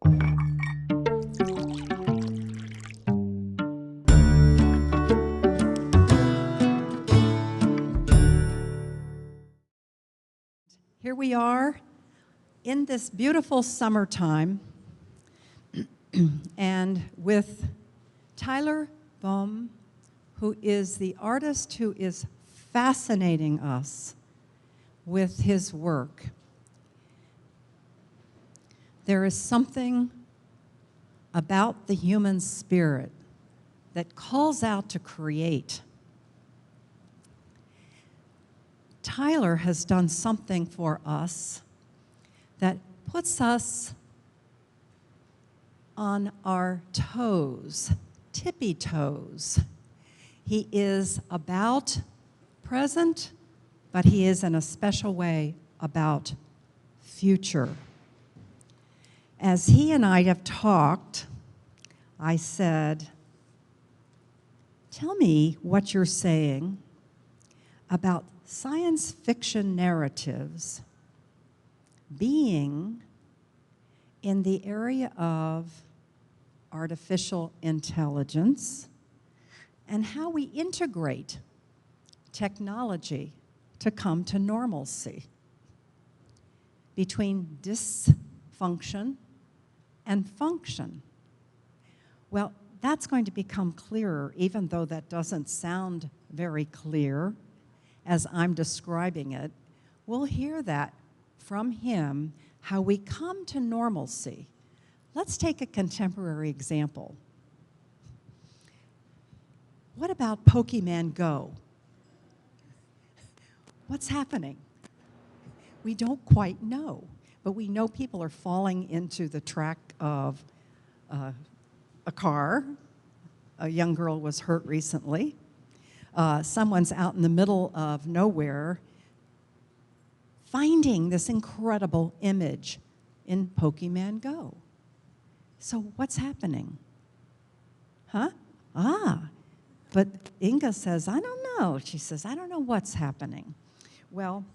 Here we are in this beautiful summertime and with Tyler Bohm, who is the artist who is fascinating us with his work. There is something about the human spirit that calls out to create. Tyler has done something for us that puts us on our toes, tippy toes. He is about present, but he is in a special way about future. As he and I have talked, I said, tell me what you're saying about science fiction narratives being in the area of artificial intelligence and how we integrate technology to come to normalcy between dysfunction and function. Well, that's going to become clearer, even though that doesn't sound very clear as I'm describing it. We'll hear that from him, how we come to normalcy. Let's take a contemporary example. What about Pokemon Go? What's happening? We don't quite know, but we know people are falling into the track of a car. A young girl was hurt recently. Someone's out in the middle of nowhere finding this incredible image in Pokemon Go. So what's happening? Huh? But Inga says, I don't know. She says, I don't know what's happening. Well,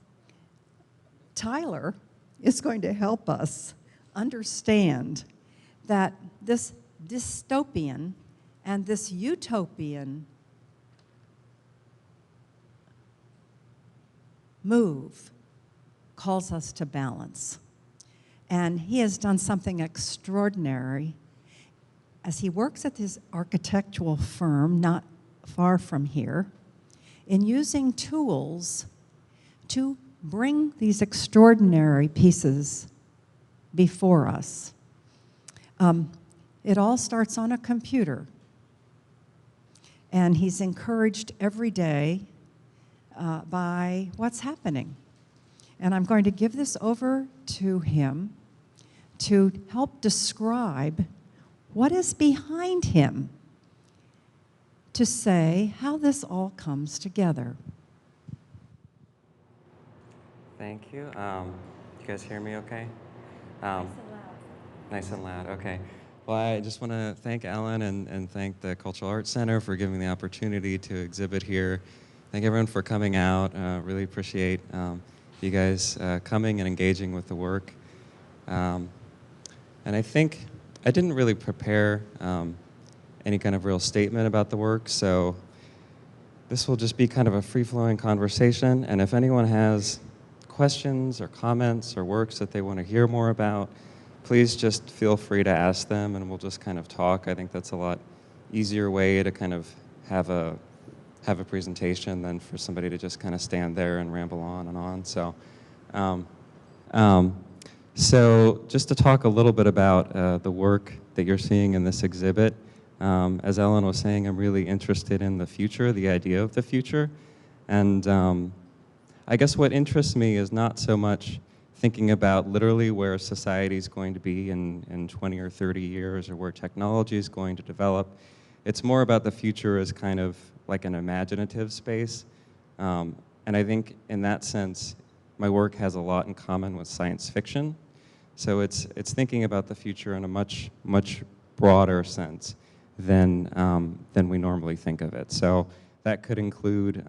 Tyler is going to help us understand that this dystopian and this utopian move calls us to balance. And he has done something extraordinary as he works at his architectural firm not far from here in using tools to bring these extraordinary pieces before us. It all starts on a computer. And he's encouraged every day by what's happening. And I'm going to give this over to him to help describe what is behind him, to say how this all comes together. Thank you. You guys hear me okay? Nice and loud. Nice and loud, okay. Well, I just want to thank Ellen and thank the Cultural Arts Center for giving the opportunity to exhibit here. Thank everyone for coming out. Really appreciate you guys coming and engaging with the work. And I think I didn't really prepare any kind of real statement about the work, so this will just be kind of a free-flowing conversation. And if anyone has questions or comments or works that they want to hear more about, please just feel free to ask them and we'll just kind of talk. I think that's a lot easier way to kind of have a presentation than for somebody to just kind of stand there and ramble on and on. So just to talk a little bit about the work that you're seeing in this exhibit, as Ellen was saying, I'm really interested in the future, the idea of the future. And I guess what interests me is not so much thinking about literally where society is going to be in 20 or 30 years or where technology is going to develop. It's more about the future as kind of like an imaginative space. And I think in that sense, my work has a lot in common with science fiction. So it's thinking about the future in a much broader sense than we normally think of it. So that could include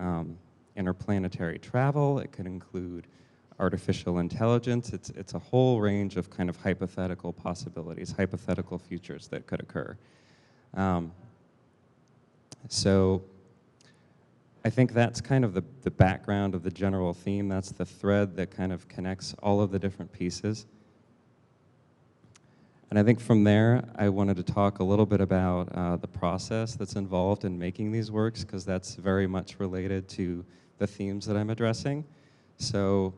interplanetary travel. It could include artificial intelligence. It's a whole range of kind of hypothetical possibilities, hypothetical futures that could occur. So I think that's kind of the background of the general theme. That's the thread that kind of connects all of the different pieces. And I think from there, I wanted to talk a little bit about the process that's involved in making these works, because that's very much related to the themes that I'm addressing. So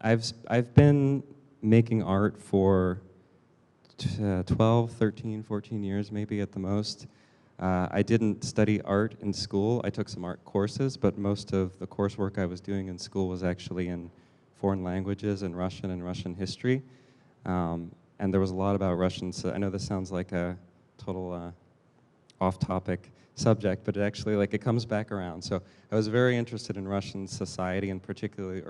I've been making art for 12, 13, 14 years maybe at the most. I didn't study art in school. I took some art courses, but most of the coursework I was doing in school was actually in foreign languages and Russian history. And there was a lot about Russian, so I know this sounds like a total off-topic subject, but it actually, like, it comes back around. So I was very interested in Russian society, and particularly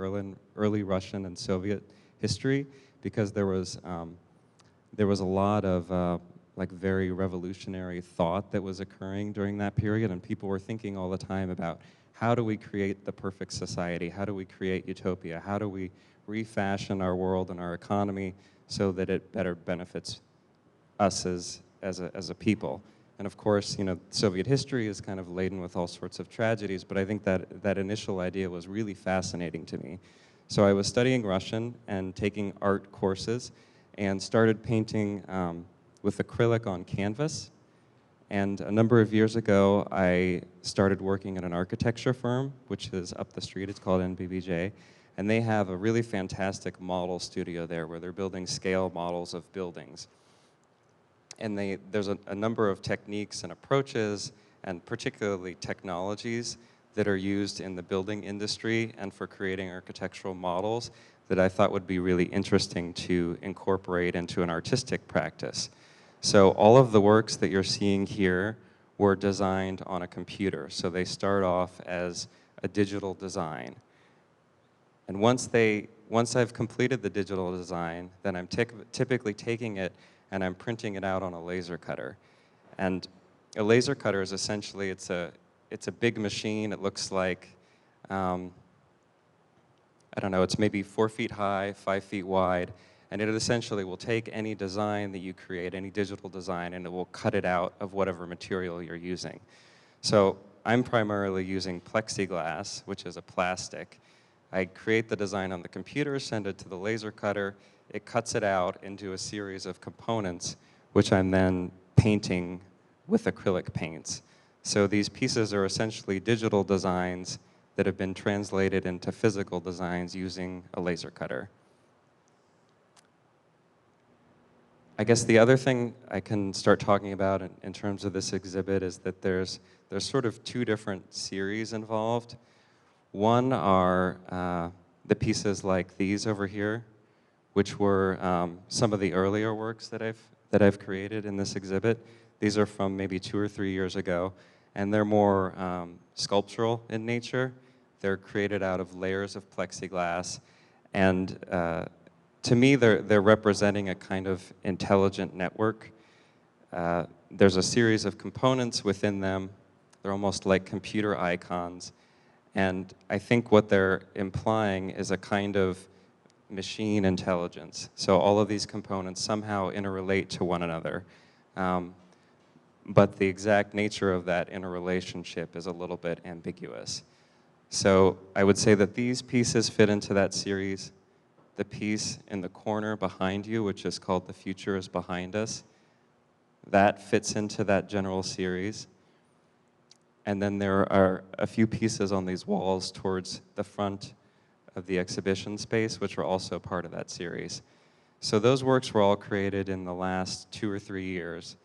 early Russian and Soviet history, because there was a lot of like very revolutionary thought that was occurring during that period, and people were thinking all the time about how do we create the perfect society, how do we create utopia, how do we refashion our world and our economy so that it better benefits us as a people. And of course, you know, Soviet history is kind of laden with all sorts of tragedies, but I think that initial idea was really fascinating to me. So I was studying Russian and taking art courses and started painting with acrylic on canvas. And a number of years ago, I started working at an architecture firm, which is up the street. It's called NBBJ. And they have a really fantastic model studio there where they're building scale models of buildings. And there's a number of techniques and approaches, and particularly technologies, that are used in the building industry and for creating architectural models that I thought would be really interesting to incorporate into an artistic practice. So all of the works that you're seeing here were designed on a computer. So they start off as a digital design. And once I've completed the digital design, then I'm typically taking it and I'm printing it out on a laser cutter. And a laser cutter is essentially, it's a big machine. It looks like, I don't know, it's maybe 4 feet high, 5 feet wide, and it essentially will take any design that you create, any digital design, and it will cut it out of whatever material you're using. So I'm primarily using Plexiglas, which is a plastic. I create the design on the computer, send it to the laser cutter. It cuts it out into a series of components, which I'm then painting with acrylic paints. So these pieces are essentially digital designs that have been translated into physical designs using a laser cutter. I guess the other thing I can start talking about in terms of this exhibit is that there's sort of 2 different series involved. One are the pieces like these over here, which were some of the earlier works that I've created in this exhibit. These are from maybe 2 or 3 years ago, and they're more sculptural in nature. They're created out of layers of plexiglass, and to me, they're representing a kind of intelligent network. There's a series of components within them. They're almost like computer icons, and I think what they're implying is a kind of machine intelligence. So all of these components somehow interrelate to one another. But the exact nature of that interrelationship is a little bit ambiguous. So I would say that these pieces fit into that series. The piece in the corner behind you, which is called The Future is Behind Us, that fits into that general series. And then there are a few pieces on these walls towards the front of the exhibition space, which are also part of that series. So those works were all created in the last 2 or 3 years.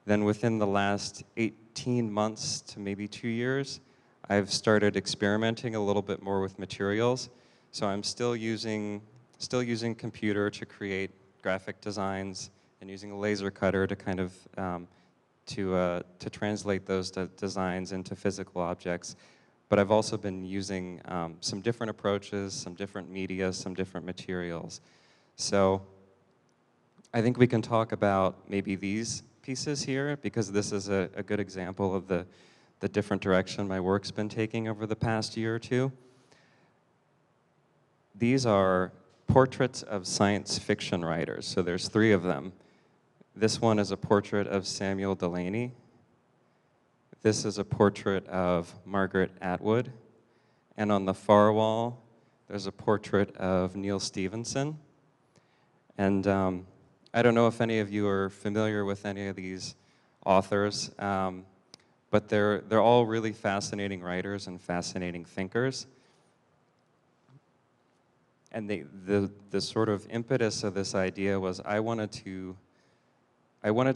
Then within the last 18 months to maybe 2 years, I've started experimenting a little bit more with materials. So I'm still using computer to create graphic designs and using a laser cutter to kind of to translate those designs into physical objects. But I've also been using some different approaches, some different media, some different materials. So I think we can talk about maybe these pieces here, because this is a good example of the different direction my work's been taking over the past year or two. these are portraits of science fiction writers. So there's 3 of them. This one is a portrait of Samuel Delany. This is a portrait of Margaret Atwood. And on the far wall, there's a portrait of Neil Stephenson. And I don't know if any of you are familiar with any of these authors, but they're all really fascinating writers and fascinating thinkers. And the sort of impetus of this idea was I wanted to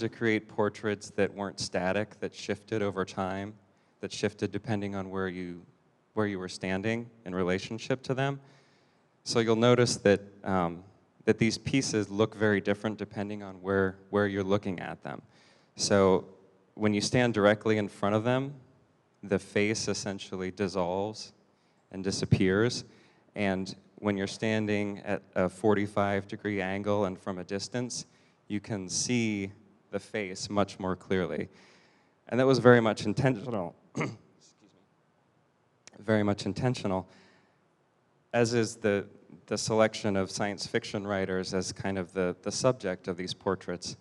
create portraits that weren't static, that shifted over time, that shifted depending on where you were standing in relationship to them. So you'll notice that that these pieces look very different depending on where you're looking at them. So when you stand directly in front of them, the face essentially dissolves and disappears. And when you're standing at a 45-degree angle and from a distance, you can see the face much more clearly. And that was very much intentional. Excuse me. Very much intentional, as is the selection of science fiction writers as kind of the subject of these portraits.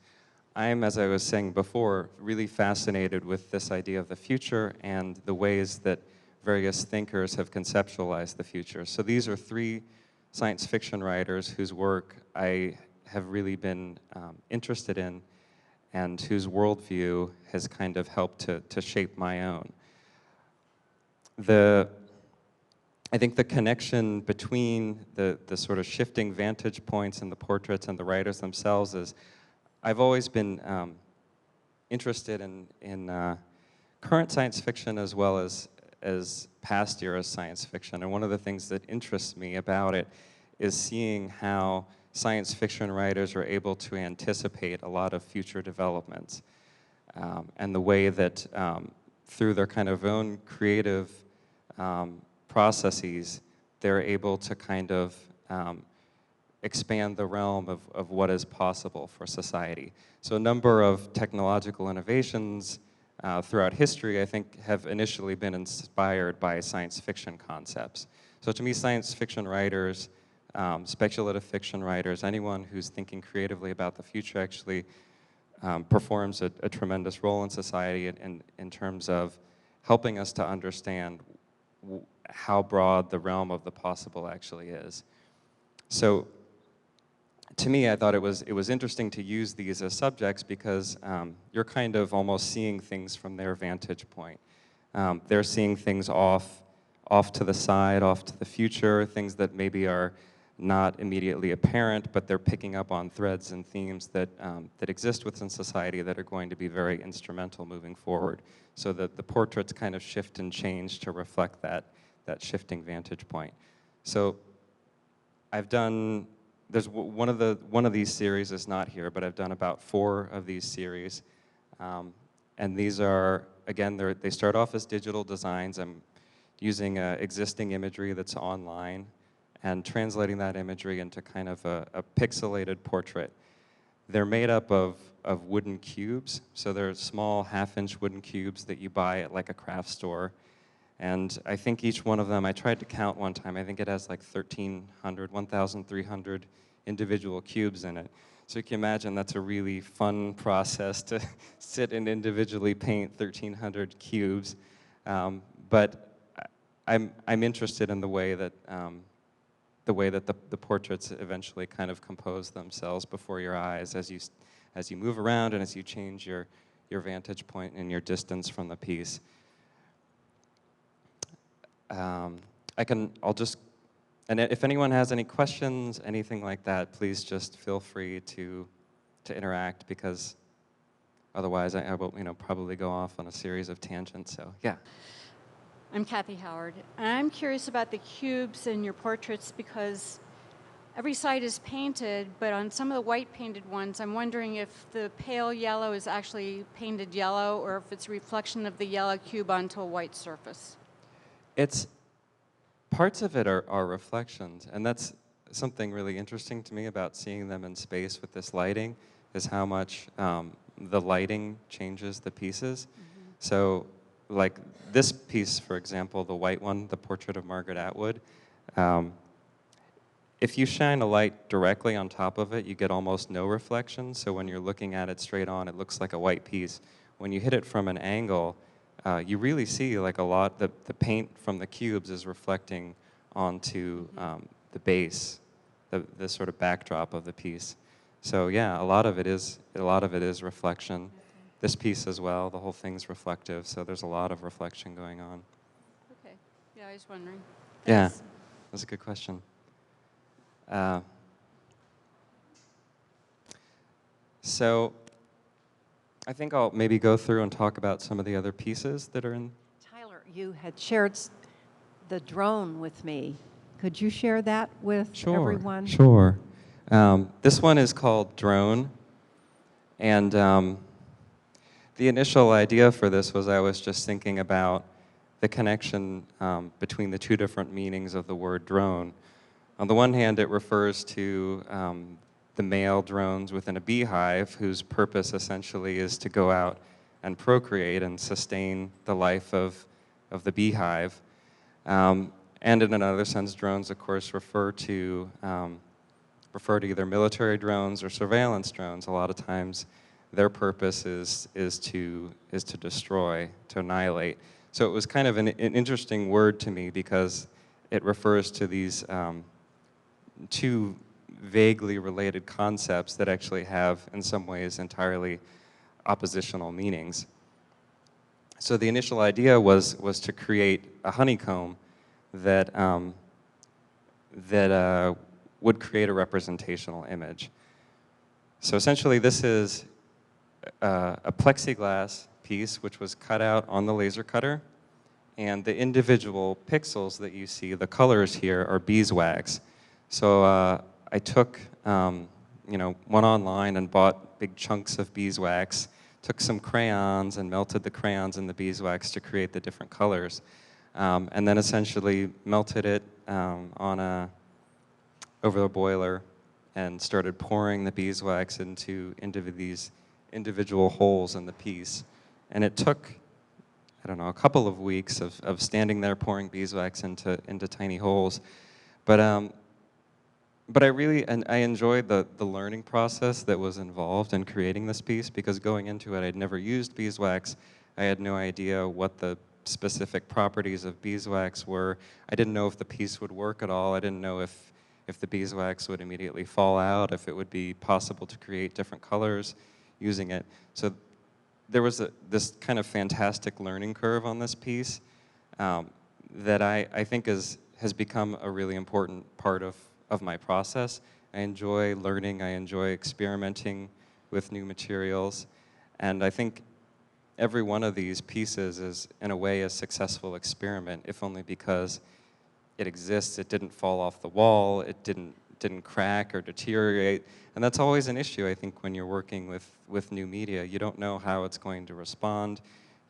I'm, as I was saying before, really fascinated with this idea of the future and the ways that various thinkers have conceptualized the future. So these are 3 science fiction writers whose work I have really been interested in and whose worldview has kind of helped to shape my own. I think the connection between the sort of shifting vantage points in the portraits and the writers themselves is I've always been interested in current science fiction as well as past era science fiction. And one of the things that interests me about it is seeing how science fiction writers are able to anticipate a lot of future developments. And the way that through their kind of own creative processes, they're able to kind of expand the realm of what is possible for society. So a number of technological innovations throughout history, I think, have initially been inspired by science fiction concepts. So to me, science fiction writers, speculative fiction writers, anyone who's thinking creatively about the future actually performs a tremendous role in society in terms of helping us to understand how broad the realm of the possible actually is. So to me, I thought it was interesting to use these as subjects because you're kind of almost seeing things from their vantage point. They're seeing things off to the side, off to the future, things that maybe are not immediately apparent, but they're picking up on threads and themes that exist within society that are going to be very instrumental moving forward. So that the portraits kind of shift and change to reflect that shifting vantage point. So I've done, one of these series is not here, but I've done about 4 of these series. And these are, again, they start off as digital designs. I'm using existing imagery that's online and translating that imagery into kind of a pixelated portrait. They're made up of wooden cubes, so they're small 1/2-inch wooden cubes that you buy at like a craft store. And I think each one of them, I tried to count one time, I think it has like 1,300 individual cubes in it. So you can imagine that's a really fun process to sit and individually paint 1,300 cubes. But I'm interested in the way that the portraits eventually kind of compose themselves before your eyes as you move around and as you change your vantage point and your distance from the piece. And if anyone has any questions, anything like that, please just feel free to interact, because otherwise I will probably go off on a series of tangents. So yeah. I'm Kathy Howard, and I'm curious about the cubes in your portraits because every side is painted, but on some of the white painted ones, I'm wondering if the pale yellow is actually painted yellow or if it's a reflection of the yellow cube onto a white surface. Parts of it are reflections, and that's something really interesting to me about seeing them in space with this lighting, is how much the lighting changes the pieces. Mm-hmm. So like this piece, for example, the white one, the portrait of Margaret Atwood, if you shine a light directly on top of it, you get almost no reflection. So when you're looking at it straight on, it looks like a white piece. When you hit it from an angle, you really see like a lot, the paint from the cubes is reflecting onto the base, the sort of backdrop of the piece. So yeah, a lot of it is reflection. This piece as well, the whole thing's reflective, so there's a lot of reflection going on. Okay. Yeah, I was wondering. Yeah, Thanks. that's a good question. So I think I'll maybe go through and talk about some of the other pieces that are in. Tyler, you had shared the drone with me. Could you share that with everyone? Sure. This one is called Drone, and the initial idea for this was I was just thinking about the connection between the two different meanings of the word drone. On the one hand, it refers to the male drones within a beehive whose purpose essentially is to go out and procreate and sustain the life of the beehive. And in another sense, drones, of course, refer to either military drones or surveillance drones. A lot of times, their purpose is to destroy, to annihilate. So it was kind of an interesting word to me because it refers to these two vaguely related concepts that actually have, in some ways, entirely oppositional meanings. So the initial idea was to create a honeycomb that would create a representational image. So essentially, this is a plexiglass piece which was cut out on the laser cutter, and the individual pixels that you see, the colors here, are beeswax. So I took, went online and bought big chunks of beeswax, took some crayons and melted the crayons in the beeswax to create the different colors, and then essentially melted it over the boiler and started pouring the beeswax into these individual holes in the piece. And it took, I don't know, a couple of weeks of standing there pouring beeswax into tiny holes. But I enjoyed the learning process that was involved in creating this piece, because going into it, I'd never used beeswax. I had no idea what the specific properties of beeswax were. I didn't know if the piece would work at all. I didn't know if the beeswax would immediately fall out, if it would be possible to create different colors using it. So there was this kind of fantastic learning curve on this piece that I think has become a really important part of my process. I enjoy learning, I enjoy experimenting with new materials, and I think every one of these pieces is, in a way, a successful experiment, if only because it exists, it didn't fall off the wall, it didn't crack or deteriorate, and that's always an issue, I think, when you're working with new media. You don't know how it's going to respond,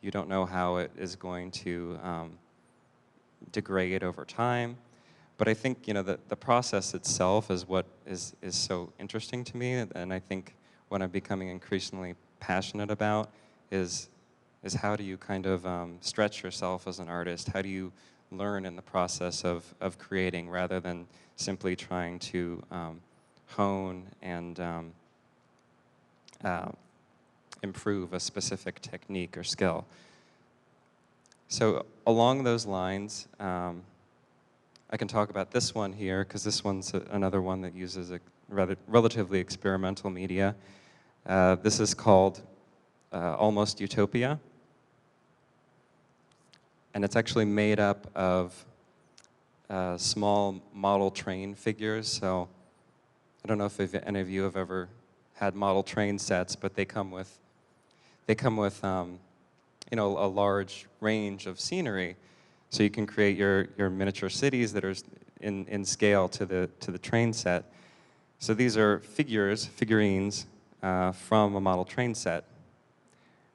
you don't know how it is going to degrade over time. But I think the process itself is what is so interesting to me, and I think what I'm becoming increasingly passionate about is how do you kind of stretch yourself as an artist? How do you learn in the process of creating, rather than simply trying to hone and improve a specific technique or skill? So along those lines, I can talk about this one here, because this one's another one that uses a relatively experimental media. This is called Almost Utopia. And it's actually made up of small model train figures. So I don't know if any of you have ever had model train sets, but they come with a large range of scenery. So you can create your miniature cities that are in scale to the train set. So these are figurines from a model train set.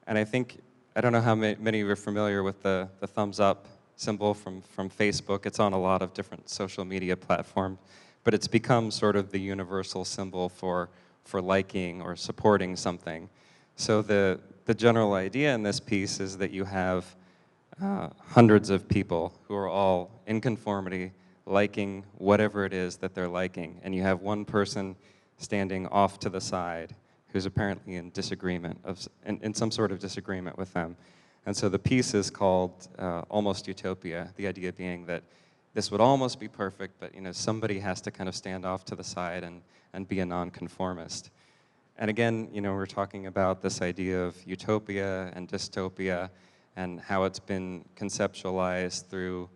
And I don't know how many of you are familiar with the thumbs up symbol from Facebook. It's on a lot of different social media platforms, but it's become sort of the universal symbol for liking or supporting something. So the general idea in this piece is that you have hundreds of people who are all in conformity, liking whatever it is that they're liking. And you have one person standing off to the side who's apparently in disagreement, in some sort of disagreement with them. And so the piece is called Almost Utopia, the idea being that this would almost be perfect, but somebody has to kind of stand off to the side and be a nonconformist. And again, we're talking about this idea of utopia and dystopia and how it's been conceptualized through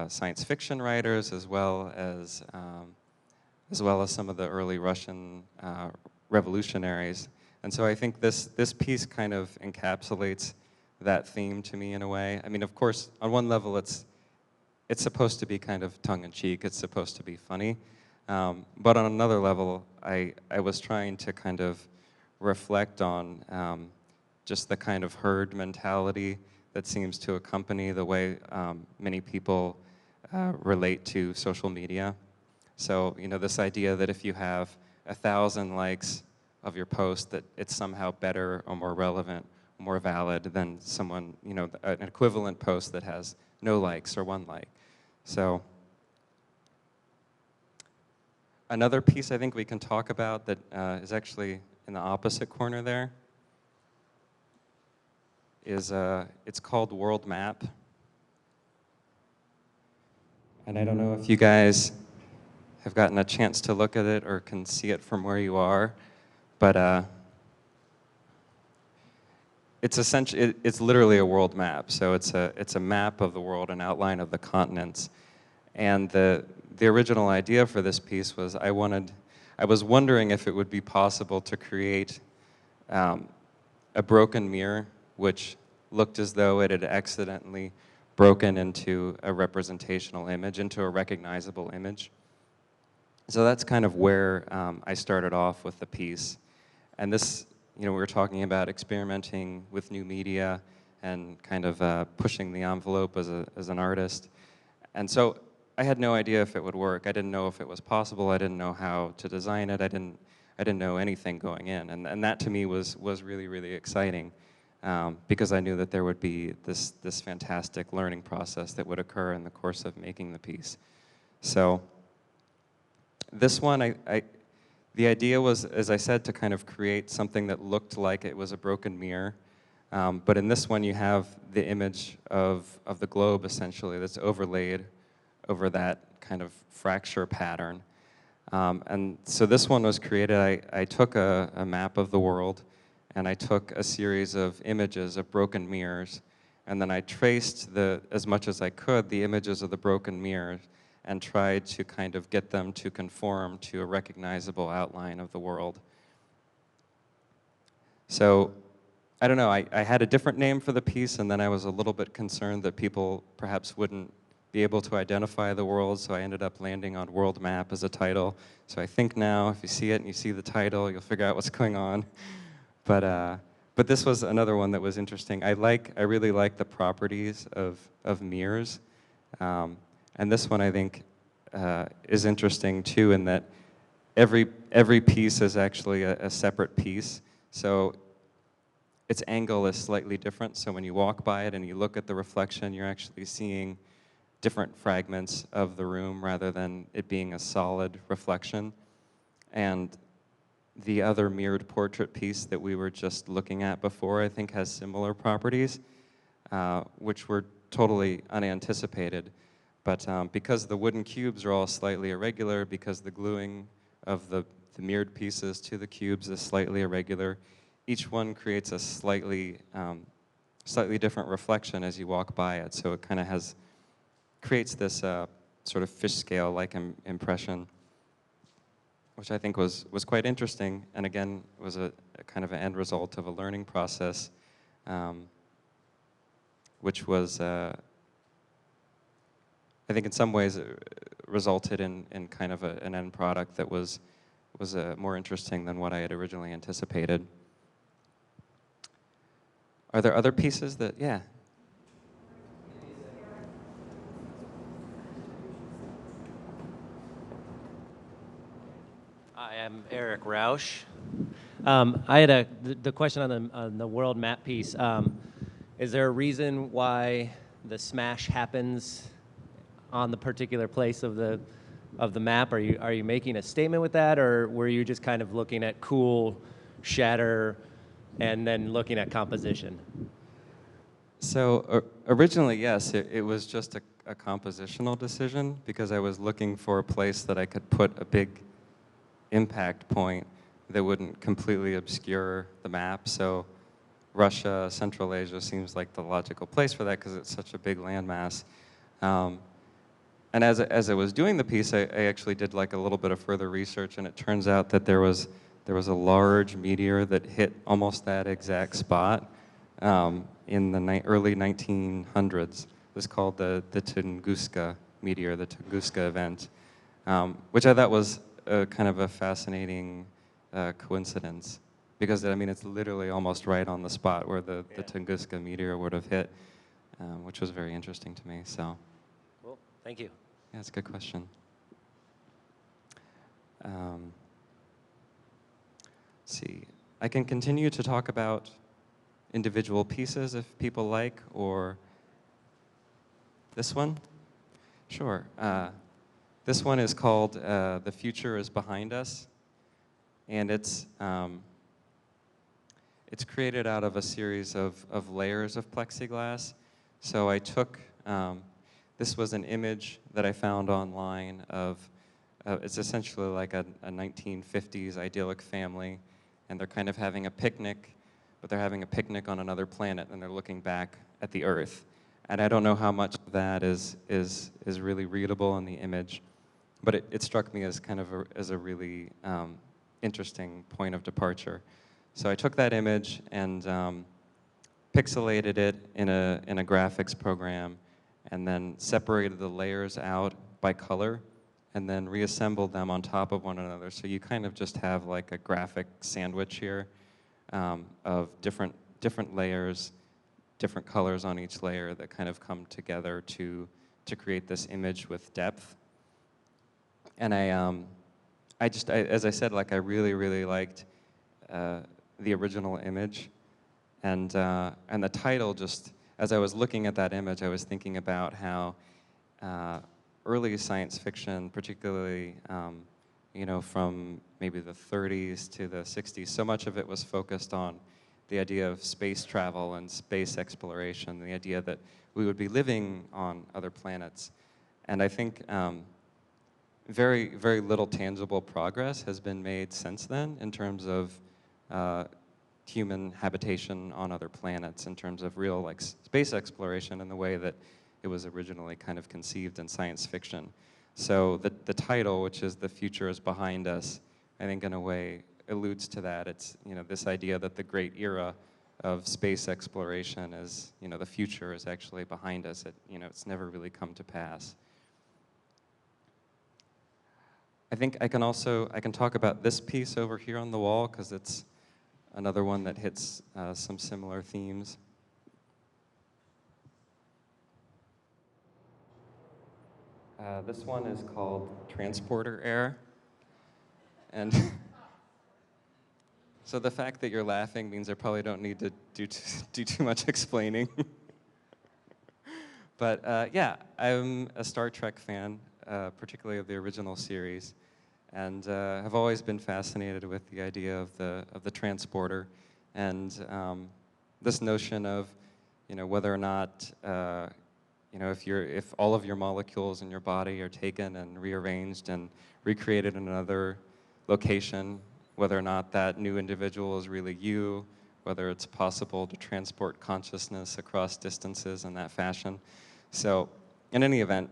science fiction writers as well as some of the early Russian revolutionaries. And so I think this piece kind of encapsulates that theme to me in a way. I mean, of course, on one level, it's supposed to be kind of tongue-in-cheek. It's supposed to be funny. But on another level, I was trying to kind of reflect on just the kind of herd mentality that seems to accompany the way many people relate to social media. So, this idea that if you have 1,000 likes of your post, that it's somehow better or more relevant, more valid than someone, an equivalent post that has no likes or 1 like. So, another piece I think we can talk about that is actually in the opposite corner there is it's called World Map. And I don't know if you guys have gotten a chance to look at it or can see it from where you are, but it's literally a world map. So it's a map of the world, an outline of the continents. And the original idea for this piece was I was wondering if it would be possible to create a broken mirror which looked as though it had accidentally broken into a representational image, into a recognizable image. So that's kind of where I started off with the piece. And this, we were talking about experimenting with new media and kind of pushing the envelope as an artist. And so I had no idea if it would work. I didn't know if it was possible. I didn't know how to design it. I didn't know anything going in. And that to me was really, really exciting because I knew that there would be this fantastic learning process that would occur in the course of making the piece. So this one, the idea was, as I said, to kind of create something that looked like it was a broken mirror. But in this one, you have the image of the globe, essentially, that's overlaid over that kind of fracture pattern. And so this one was created, I took a map of the world, and I took a series of images of broken mirrors, and then I traced, as much as I could, the images of the broken mirrors, and tried to kind of get them to conform to a recognizable outline of the world. So, I don't know, I had a different name for the piece, and then I was a little bit concerned that people perhaps wouldn't be able to identify the world, so I ended up landing on World Map as a title. So I think now, if you see it and you see the title, you'll figure out what's going on. But this was another one that was interesting. I really like the properties of mirrors. And this one, I think, is interesting, too, in that every piece is actually a separate piece. So its angle is slightly different. So when you walk by it and you look at the reflection, you're actually seeing different fragments of the room rather than it being a solid reflection. And the other mirrored portrait piece that we were just looking at before, I think, has similar properties, which were totally unanticipated. But because the wooden cubes are all slightly irregular, because the gluing of the mirrored pieces to the cubes is slightly irregular, each one creates a slightly different reflection as you walk by it. So it kind of creates this sort of fish scale-like impression, which I think was quite interesting, and again, was a kind of an end result of a learning process, which was, I think in some ways, resulted in kind of an end product that was more interesting than what I had originally anticipated. Are there other pieces that, yeah? Hi, I'm Eric Rausch. I had the question on the world map piece. Is there a reason why the smash happens on the particular place of the map? Are you making a statement with that, or were you just kind of looking at cool shatter and then looking at composition? So originally, yes, it was just a compositional decision because I was looking for a place that I could put a big impact point that wouldn't completely obscure the map. So Russia, Central Asia seems like the logical place for that because it's such a big landmass. And as I was doing the piece, I actually did like a little bit of further research, and it turns out that there was a large meteor that hit almost that exact spot in the early 1900s. It was called the Tunguska meteor, the Tunguska event, which I thought was kind of a fascinating coincidence, because I mean it's literally almost right on the spot where the Tunguska meteor would have hit, which was very interesting to me. So. Cool. Thank you. Yeah, it's a good question. Let's see. I can continue to talk about individual pieces if people like, or this one? Sure. This one is called The Future is Behind Us, and it's created out of a series of layers of plexiglass. So I took, this was an image that I found online of, it's essentially like a 1950s idyllic family, and they're kind of having a picnic, but they're having a picnic on another planet, and they're looking back at the Earth. And I don't know how much of that is really readable in the image, but it struck me as kind of as a really interesting point of departure. So I took that image and pixelated it in a graphics program, and then separated the layers out by color, and then reassembled them on top of one another. So you kind of just have like a graphic sandwich here of different layers, different colors on each layer that kind of come together to create this image with depth. And as I said, like I really liked the original image, and the title just, as I was looking at that image, I was thinking about how early science fiction, particularly you know, from maybe the 30s to the 60s, so much of it was focused on the idea of space travel and space exploration, the idea that we would be living on other planets. And I think very little tangible progress has been made since then in terms of human habitation on other planets, in terms of real like space exploration in the way that it was originally kind of conceived in science fiction. So the title, which is The Future is Behind Us, I think in a way alludes to that. It's, you know, this idea that the great era of space exploration is, you know, the future is actually behind us. You know, it's never really come to pass. I think I can talk about this piece over here on the wall, because it's another one that hits some similar themes. This one is called Transporter Air. And so the fact that you're laughing means I probably don't need to do too much explaining. But yeah, I'm a Star Trek fan, particularly of the original series, and have always been fascinated with the idea of the transporter, and this notion of, you know, whether or not you know, if all of your molecules in your body are taken and rearranged and recreated in another location, whether or not that new individual is really you, whether it's possible to transport consciousness across distances in that fashion. So, in any event,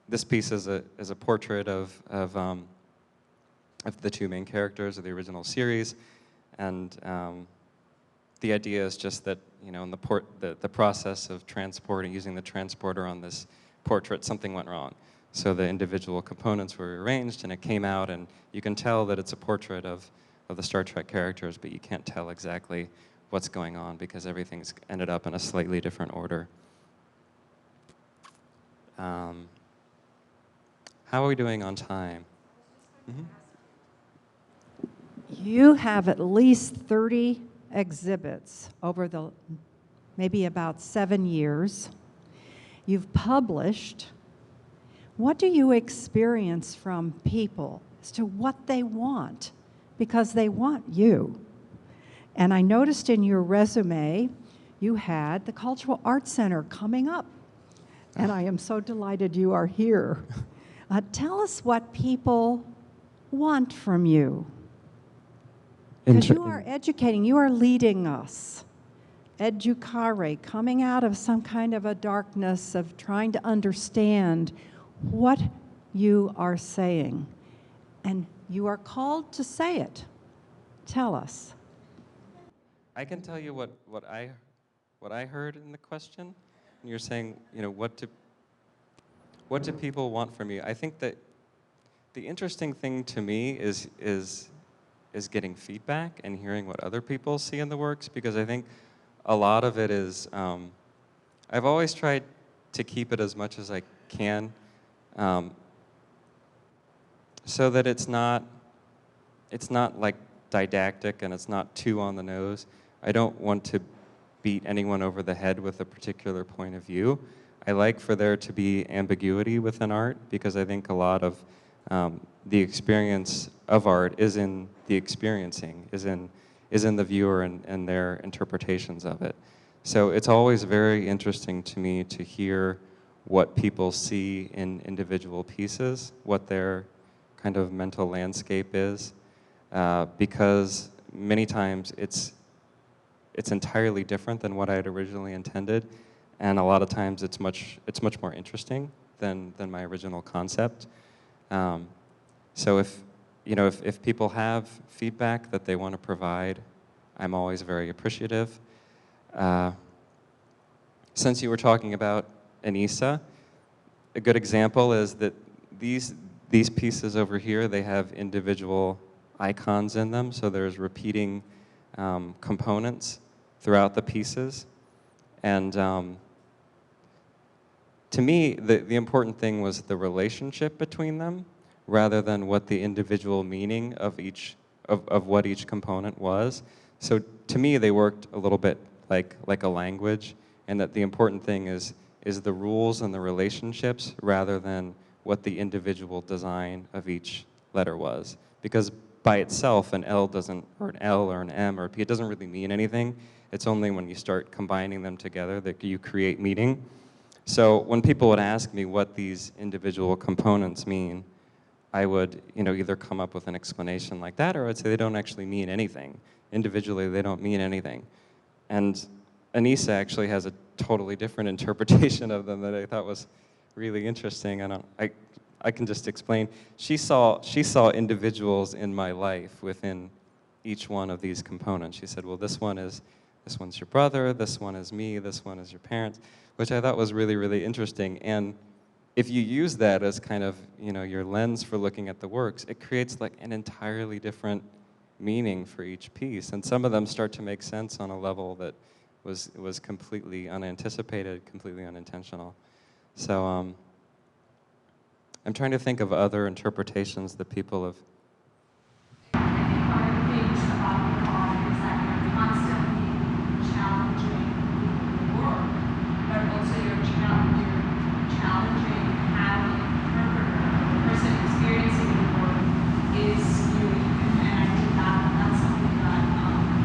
this piece is a portrait of the two main characters of the original series, and the idea is just that, you know, in the process of transporting, using the transporter on this portrait, something went wrong. So the individual components were arranged, and it came out, and you can tell that it's a portrait of the Star Trek characters, but you can't tell exactly what's going on because everything's ended up in a slightly different order. How are we doing on time? Mm-hmm. You have at least 30 exhibits over the maybe about 7 years. You've published What do you experience from people as to what they want? Because they want you. And I noticed in your resume, you had the Cultural Arts Center coming up. And I am so delighted you are here. Tell us what people want from you. Because you are educating, you are leading us. Educare, coming out of some kind of a darkness of trying to understand what you are saying. And you are called to say it. Tell us. I can tell you what I heard in the question. You're saying, you know, what do people want from you? I think that the interesting thing to me is getting feedback and hearing what other people see in the works, because I think a lot of it is, I've always tried to keep it as much as I can, so that it's not like didactic and it's not too on the nose. I don't want to beat anyone over the head with a particular point of view. I like for there to be ambiguity within art, because I think a lot of the experience of art is in the experiencing, is in the viewer and their interpretations of it. So it's always very interesting to me to hear what people see in individual pieces, what their kind of mental landscape is, because many times it's entirely different than what I had originally intended, and a lot of times it's much more interesting than my original concept. So if people have feedback that they want to provide, I'm always very appreciative. Since you were talking about Anissa, a good example is that these pieces over here, they have individual icons in them, so there's repeating components throughout the pieces. And to me, the important thing was the relationship between them, rather than what the individual meaning of what each component was. So to me, they worked a little bit like a language, and that the important thing is the rules and the relationships, rather than what the individual design of each letter was. Because by itself, an L or an M or a P, it doesn't really mean anything. It's only when you start combining them together that you create meaning. So when people would ask me what these individual components mean, I would, either come up with an explanation like that, or I'd say they don't actually mean anything. Individually, they don't mean anything. And Anissa actually has a totally different interpretation of them that I thought was really interesting. I can just explain. She saw individuals in my life within each one of these components. She said, well, this one's your brother, this one is me, this one is your parents, which I thought was really, really interesting. And if you use that as kind of, your lens for looking at the works, it creates like an entirely different meaning for each piece. And some of them start to make sense on a level that was completely unanticipated, completely unintentional. So I'm trying to think of other interpretations that people have. One of the things about your art is that you're constantly challenging work, but also you're challenging how the interpreter, the person experiencing the work, is viewing it. And I think that's something that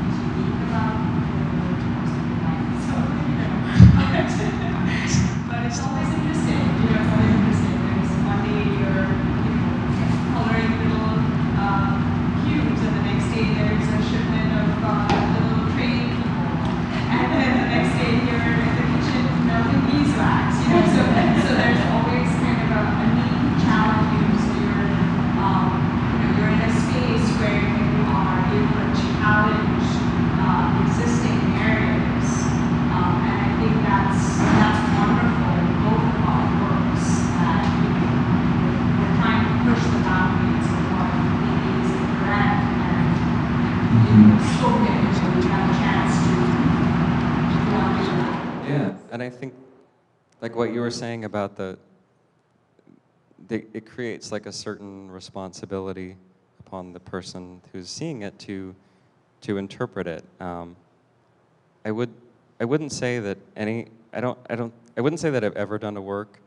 is unique about most of your life. So, but it's always interesting. It's always interesting. There's one day you're coloring little cubes, and the next day there's a shipment of little train people, and then the next day you're in the kitchen melting beeswax. So there's always kind of a neat challenge. So you're in a space where you are able to challenge existing narratives, and I think that's wonderful in both of our works, that we're trying to push the boundaries of what is correct and spoken, so we have a chance to do that. Yeah, and I think, like what you were saying about it creates like a certain responsibility upon the person who's seeing it to interpret it. I wouldn't say that I wouldn't say that I've ever done a work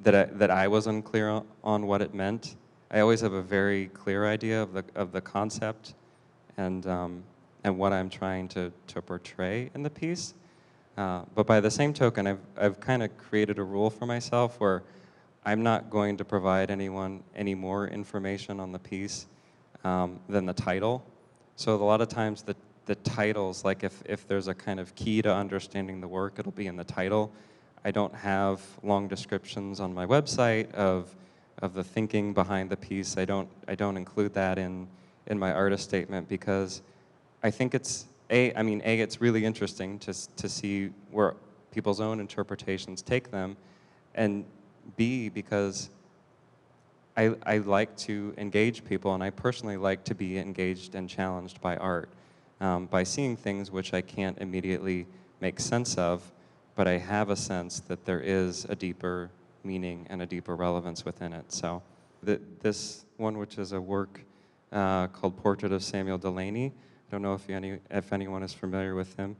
that I was unclear on what it meant. I always have a very clear idea of the concept and what I'm trying to portray in the piece. But by the same token, I've kind of created a rule for myself where I'm not going to provide anyone any more information on the piece than the title. So a lot of times the titles, like if there's a kind of key to understanding the work, it'll be in the title. I don't have long descriptions on my website of the thinking behind the piece. I don't include that in my artist statement because I think it's it's really interesting to see where people's own interpretations take them, and B, because I like to engage people, and I personally like to be engaged and challenged by art, by seeing things which I can't immediately make sense of, but I have a sense that there is a deeper meaning and a deeper relevance within it. So this one, which is a work called Portrait of Samuel Delany, I don't know if anyone is familiar with him.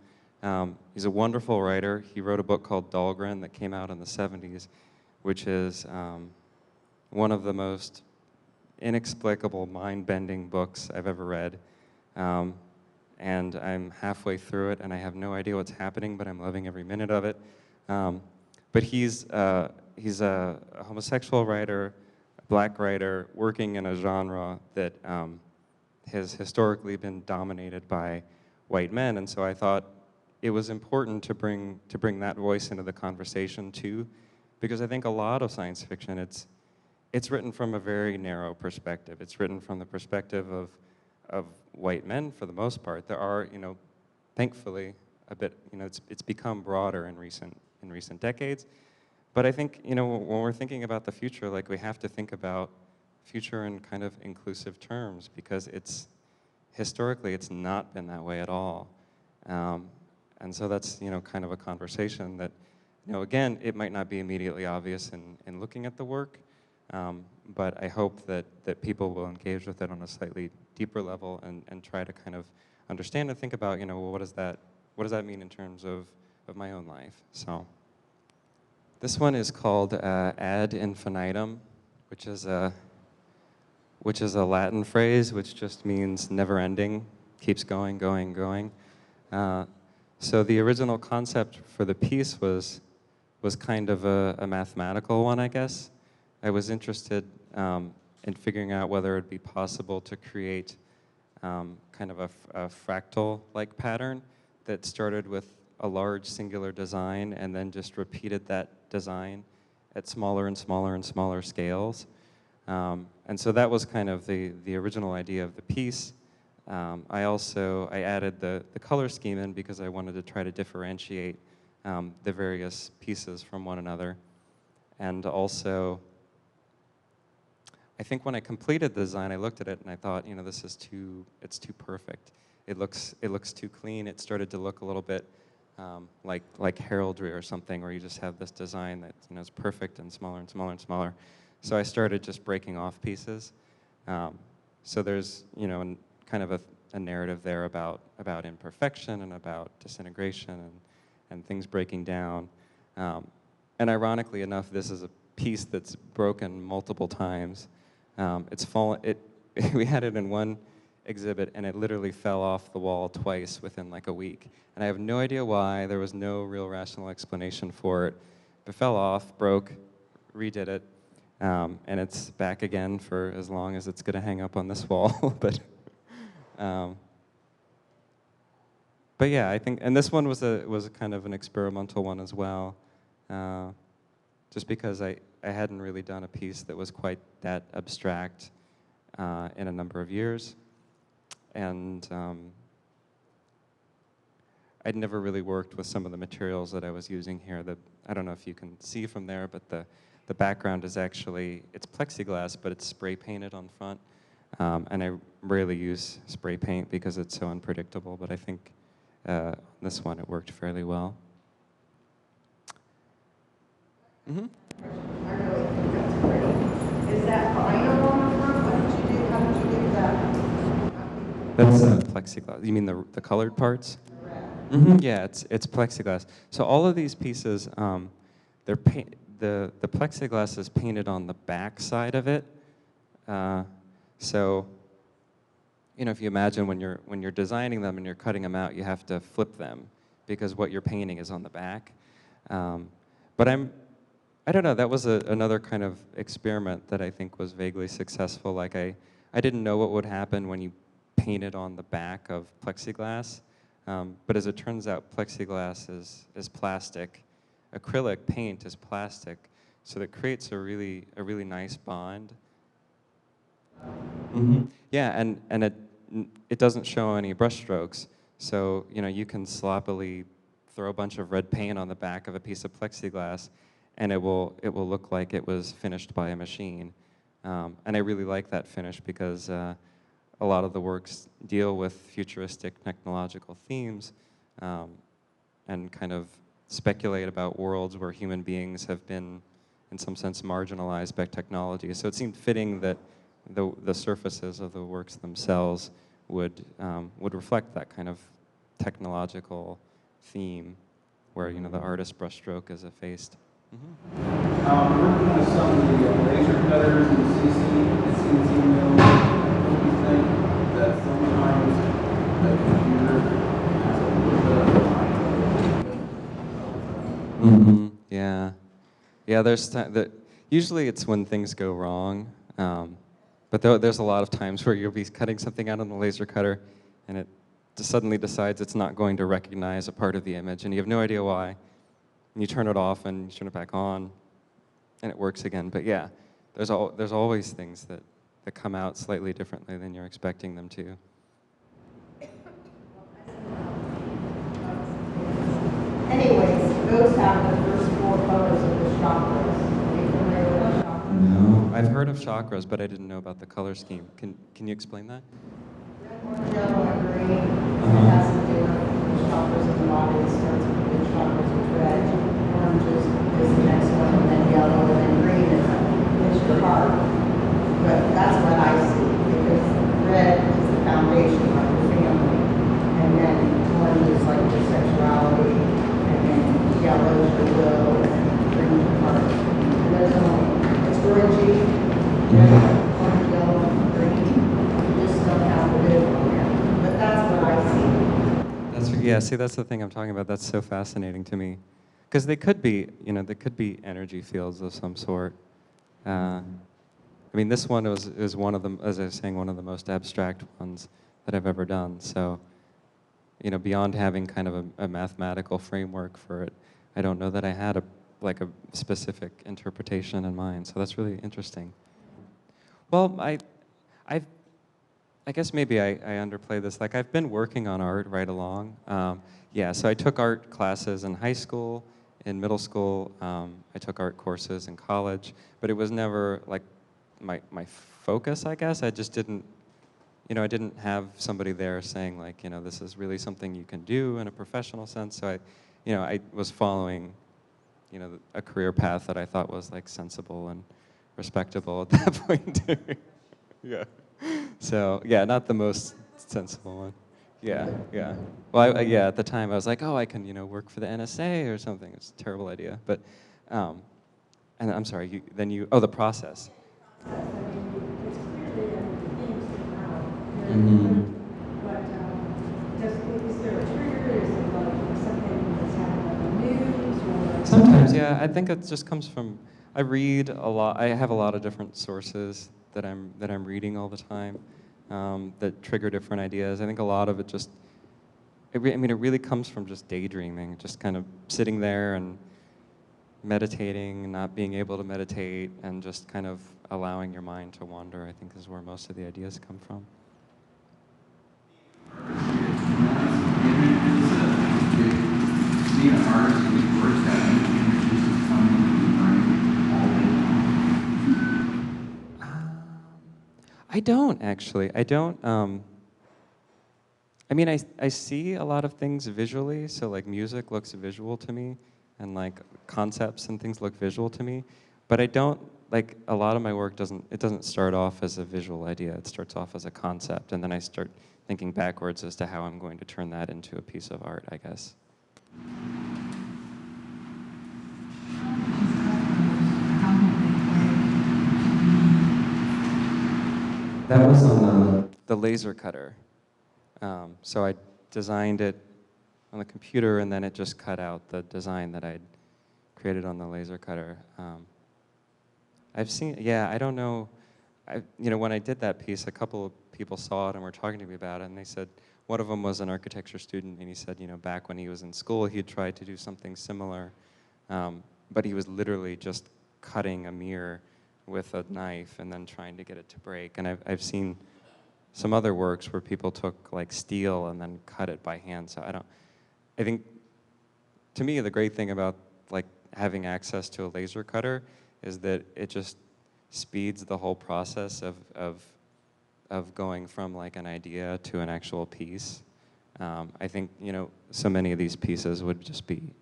He's a wonderful writer. He wrote a book called Dahlgren that came out in the 70s, which is one of the most inexplicable, mind-bending books I've ever read. And I'm halfway through it, and I have no idea what's happening, but I'm loving every minute of it. But he's a homosexual writer, a black writer, working in a genre that has historically been dominated by white men, and so I thought it was important to bring that voice into the conversation too, because I think a lot of science fiction, it's written from a very narrow perspective. It's written from the perspective of white men for the most part. There are, thankfully, a bit, it's become broader in recent decades. But I think, when we're thinking about the future, like we have to think about future in kind of inclusive terms, because historically it's not been that way at all. And so that's, kind of a conversation that, again, it might not be immediately obvious in looking at the work, but I hope that people will engage with it on a slightly deeper level and try to kind of understand and think about, well, what does that mean in terms of my own life? So this one is called ad infinitum, which is a Latin phrase which just means never ending, keeps going, going, going. So the original concept for the piece was kind of a mathematical one, I guess. I was interested in figuring out whether it would be possible to create kind of a fractal-like pattern that started with a large singular design and then just repeated that design at smaller and smaller and smaller scales. And so that was kind of the original idea of the piece. I added the color scheme in because I wanted to try to differentiate the various pieces from one another. And also, I think when I completed the design, I looked at it and I thought, it's too perfect. It looks too clean. It started to look a little bit like heraldry or something, where you just have this design that is perfect and smaller and smaller and smaller. So I started just breaking off pieces. So there's kind of a narrative there about imperfection and about disintegration and things breaking down. And ironically enough, this is a piece that's broken multiple times. It's fallen. We had it in one exhibit, and it literally fell off the wall twice within like a week. And I have no idea why. There was no real rational explanation for it. It fell off, broke, redid it, and it's back again for as long as it's going to hang up on this wall. But yeah, I think, and this one was a kind of an experimental one as well, just because I hadn't really done a piece that was quite that abstract in a number of years. And I'd never really worked with some of the materials that I was using here. I don't know if you can see from there, but the background is actually, it's plexiglass, but it's spray painted on front. And I rarely use spray paint because it's so unpredictable, but I think this one, it worked fairly well. Mm-hmm. I really think that's pretty. Is that vinyl on the front? What did you do? How did you do that? That's plexiglass. You mean the colored parts? Mm-hmm. Yeah, it's plexiglass. So all of these pieces, the plexiglass is painted on the back side of it. So, if you imagine when you're designing them and you're cutting them out, you have to flip them because what you're painting is on the back. But I don't know, that was another kind of experiment that I think was vaguely successful. Like I didn't know what would happen when you painted on the back of plexiglass. But as it turns out, plexiglass is plastic. Acrylic paint is plastic. So that creates a really nice bond. Yeah, and it doesn't show any brush strokes. So, you can sloppily throw a bunch of red paint on the back of a piece of plexiglass, and it will look like it was finished by a machine. And I really like that finish because a lot of the works deal with futuristic technological themes and kind of speculate about worlds where human beings have been, in some sense, marginalized by technology. So it seemed fitting that the surfaces of the works themselves would reflect that kind of technological theme, where the artist's brushstroke is effaced. Working with some of the laser cutters and CNC mills, don't you think that sometimes the computer has a little bit of a mind? Yeah. Yeah, usually it's when things go wrong. But there's a lot of times where you'll be cutting something out on the laser cutter, and it just suddenly decides it's not going to recognize a part of the image, and you have no idea why. And you turn it off, and you turn it back on, and it works again. But yeah, there's always things that come out slightly differently than you're expecting them to. Anyways, those have the first 4 colors of the chakras. Are you familiar with chakras? No, I've heard of chakras, but I didn't know about the color scheme. Can you explain that? Orange, yellow, and green. It has to do with the chakras of the body. It starts with the chakras with red. Orange is the next one, and then yellow, and then green is your heart. But that's what I see, because red is the foundation of your family, and then orange is like your sexuality, and then yellow is your will, and green is your heart. And there's only, it's orangey, orange, yellow, and green. You just don't have to live on there. But that's what I see. Yeah, see, that's the thing I'm talking about. That's so fascinating to me. Because they could be, they could be energy fields of some sort. I mean, this one is one of them, as I was saying, one of the most abstract ones that I've ever done. So, beyond having kind of a mathematical framework for it, I don't know that I had a specific interpretation in mind. So that's really interesting. Well, I guess maybe I underplay this. Like, I've been working on art right along. Yeah, so I took art classes in high school, in middle school. I took art courses in college, but it was never like my focus, I guess. I just didn't, I didn't have somebody there saying like, this is really something you can do in a professional sense. So I was following, a career path that I thought was like sensible and respectable at that point. Yeah. So yeah, not the most sensible one. Yeah, yeah. Well, yeah, at the time I was like, oh, I can, work for the NSA or something. It's a terrible idea. But, and I'm sorry. The process. It's clearly themes now. Mm-hmm. But is there a trigger? Is it like something that's happened on the news? Or Sometimes, yeah. I think it just comes from, I read a lot. I have a lot of different sources that I'm reading all the time that trigger different ideas. I think a lot of it just, it really comes from just daydreaming, just kind of sitting there and meditating, not being able to meditate, and just kind of allowing your mind to wander, I think is where most of the ideas come from. Being an artist whose works have images of coming to the brain all day long. I don't actually. I don't. I see a lot of things visually, so like music looks visual to me, and like concepts and things look visual to me, but I don't, like a lot of my work doesn't start off as a visual idea. It starts off as a concept, and then I start thinking backwards as to how I'm going to turn that into a piece of art, I guess. That was on the laser cutter. So I designed it on the computer, and then it just cut out the design that I'd created on the laser cutter. I've seen, yeah, I don't know. When I did that piece, a couple of people saw it and were talking to me about it, and they said, one of them was an architecture student, and he said, back when he was in school, he had tried to do something similar, but he was literally just cutting a mirror with a knife and then trying to get it to break. And I've seen some other works where people took like steel and then cut it by hand. So I think, to me, the great thing about like having access to a laser cutter is that it just speeds the whole process of going from like an idea to an actual piece. I think, so many of these pieces would just be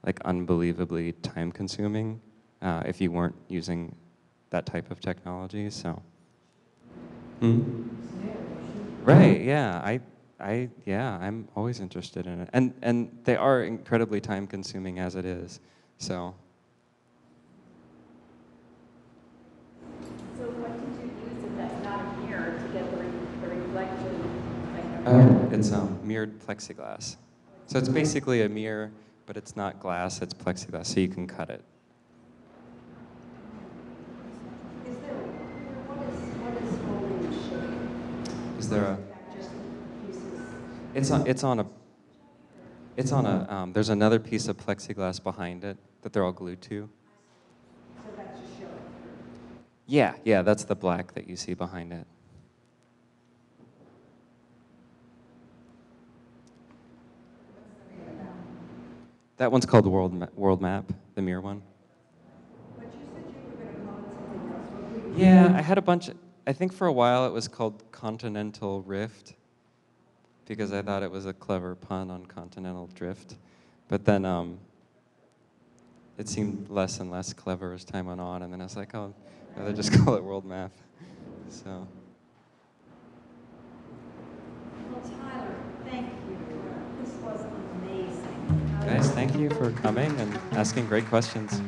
like unbelievably time consuming if you weren't using that type of technology, so. Right, yeah, I'm always interested in it. And they are incredibly time consuming as it is, so. So what did you use if that's not a mirror to get the reflection thing? Oh, it's mirrored plexiglass. So it's basically a mirror, but it's not glass, it's plexiglass, so you can cut it. Is there, what is holding the shape? Is there a? Just pieces? It's on a, there's another piece of plexiglass behind it that they're all glued to. So that's just showing. Yeah, that's the black that you see behind it. That one's called World Map, the mirror one. But you said you were going to call it something else. What were you Yeah, I had a bunch. I think for a while it was called Continental Rift because I thought it was a clever pun on continental drift. But then it seemed less and less clever as time went on, and then I was like, oh, I'd rather just call it World Map. So. Well, Tyler, thank you. This was amazing. Guys, thank you for coming and asking great questions.